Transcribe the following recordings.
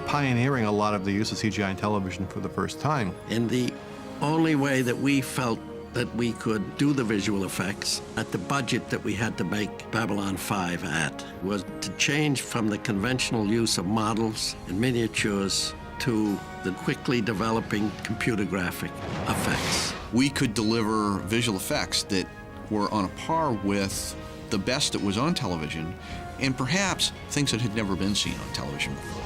pioneering a lot of the use of CGI in television for the first time. And the only way that we felt that we could do the visual effects at the budget that we had to make Babylon 5 at was to change from the conventional use of models and miniatures to the quickly developing computer graphic effects. We could deliver visual effects that were on a par with the best that was on television, and perhaps things that had never been seen on television before.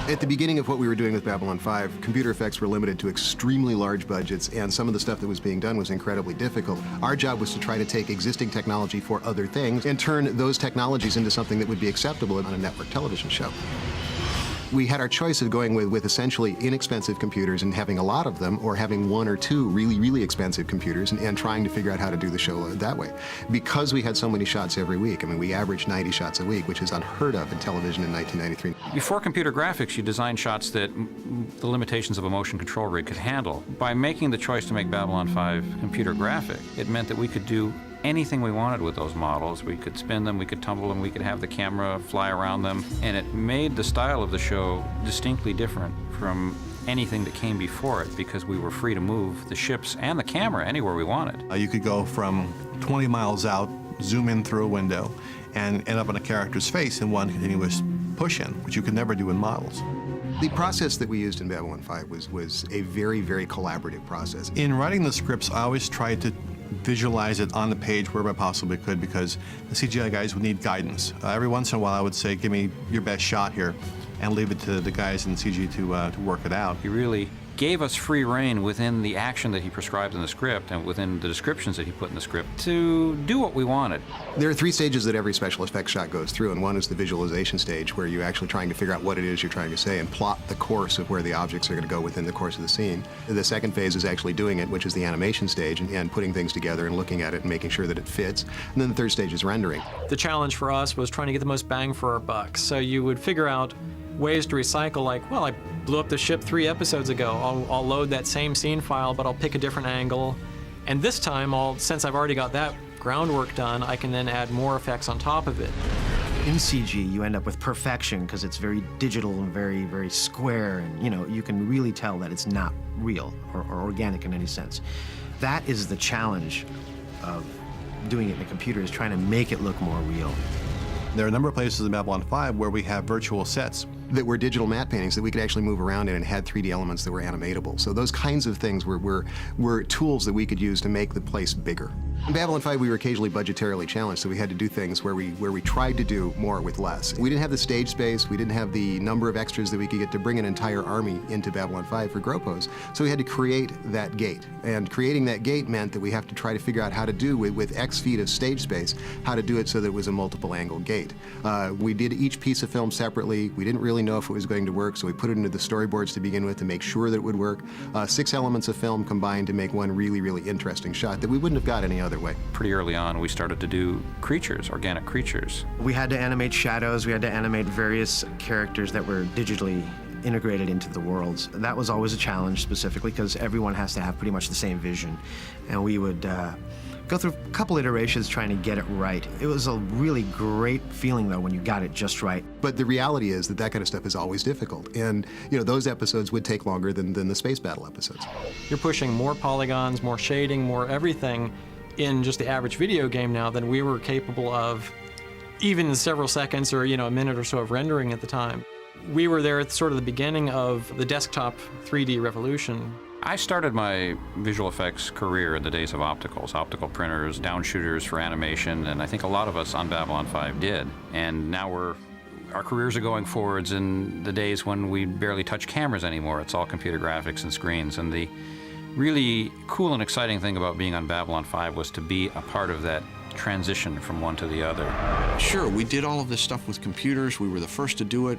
At the beginning of what we were doing with Babylon 5, computer effects were limited to extremely large budgets, and some of the stuff that was being done was incredibly difficult. Our job was to try to take existing technology for other things and turn those technologies into something that would be acceptable on a network television show. We had our choice of going with essentially inexpensive computers and having a lot of them, or having one or two really, really expensive computers and trying to figure out how to do the show that way. Because we had so many shots every week, I mean, we averaged 90 shots a week, which is unheard of in television in 1993. Before computer graphics, you designed shots that the limitations of a motion control rig could handle. By making the choice to make Babylon 5 computer graphic, it meant that we could do anything we wanted with those models. We could spin them, we could tumble them, we could have the camera fly around them, and it made the style of the show distinctly different from anything that came before it, because we were free to move the ships and the camera anywhere we wanted. You could go from 20 miles out, zoom in through a window, and end up on a character's face in one continuous push-in, which you could never do in models. The process that we used in Babylon 5 was a very, very collaborative process. In writing the scripts, I always tried to visualize it on the page wherever I possibly could, because the CGI guys would need guidance. Every once in a while I would say, give me your best shot here, and leave it to the guys in CG to work it out. He really gave us free rein within the action that he prescribed in the script and within the descriptions that he put in the script to do what we wanted. There are three stages that every special effects shot goes through, and one is the visualization stage, where you're actually trying to figure out what it is you're trying to say and plot the course of where the objects are going to go within the course of the scene. The second phase is actually doing it, which is the animation stage, and putting things together and looking at it and making sure that it fits. And then the third stage is rendering. The challenge for us was trying to get the most bang for our buck. So you would figure out ways to recycle, like, well, I blew up the ship 3 episodes ago. I'll load that same scene file, but I'll pick a different angle. And this time, since I've already got that groundwork done, I can then add more effects on top of it. In CG, you end up with perfection because it's very digital and very, very square, and you can really tell that it's not real or organic in any sense. That is the challenge of doing it in the computer, is trying to make it look more real. There are a number of places in Babylon 5 where we have virtual sets that were digital matte paintings that we could actually move around in and had 3D elements that were animatable. So those kinds of things were tools that we could use to make the place bigger. In Babylon 5, we were occasionally budgetarily challenged, so we had to do things where we tried to do more with less. We didn't have the stage space, we didn't have the number of extras that we could get to bring an entire army into Babylon 5 for Gropos, so we had to create that gate. And creating that gate meant that we have to try to figure out how to do, with X feet of stage space, how to do it so that it was a multiple angle gate. We did each piece of film separately. We didn't really know if it was going to work, so we put it into the storyboards to begin with to make sure that it would work. 6 elements of film combined to make one really, really interesting shot that we wouldn't have got any other way. Pretty early on, we started to do creatures, organic creatures. We had to animate shadows, we had to animate various characters that were digitally integrated into the worlds. That was always a challenge, specifically because everyone has to have pretty much the same vision. And we would go through a couple iterations trying to get it right. It was a really great feeling, though, when you got it just right. But the reality is that that kind of stuff is always difficult. And, those episodes would take longer than the space battle episodes. You're pushing more polygons, more shading, more everything in just the average video game now than we were capable of, even in several seconds or, a minute or so of rendering at the time. We were there at sort of the beginning of the desktop 3D revolution. I started my visual effects career in the days of opticals, optical printers, downshooters for animation, and I think a lot of us on Babylon 5 did. And now our careers are going forwards in the days when we barely touch cameras anymore. It's all computer graphics and screens. And the really cool and exciting thing about being on Babylon 5 was to be a part of that transition from one to the other. Sure, we did all of this stuff with computers. We were the first to do it,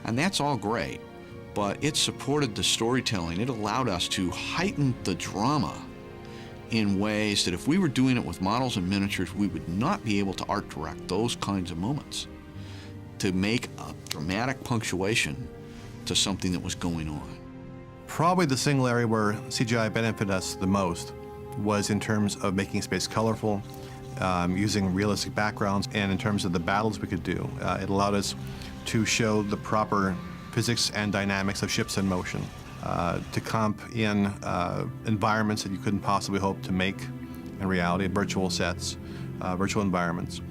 and that's all great. But it supported the storytelling. It allowed us to heighten the drama in ways that if we were doing it with models and miniatures, we would not be able to art direct those kinds of moments, to make a dramatic punctuation to something that was going on. Probably the single area where CGI benefited us the most was in terms of making space colorful, using realistic backgrounds, and in terms of the battles we could do. It allowed us to show the proper physics and dynamics of ships in motion, to comp in environments that you couldn't possibly hope to make in reality, virtual sets, virtual environments.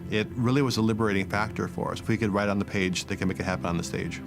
It really was a liberating factor for us. If we could write on the page, they can make it happen on the stage.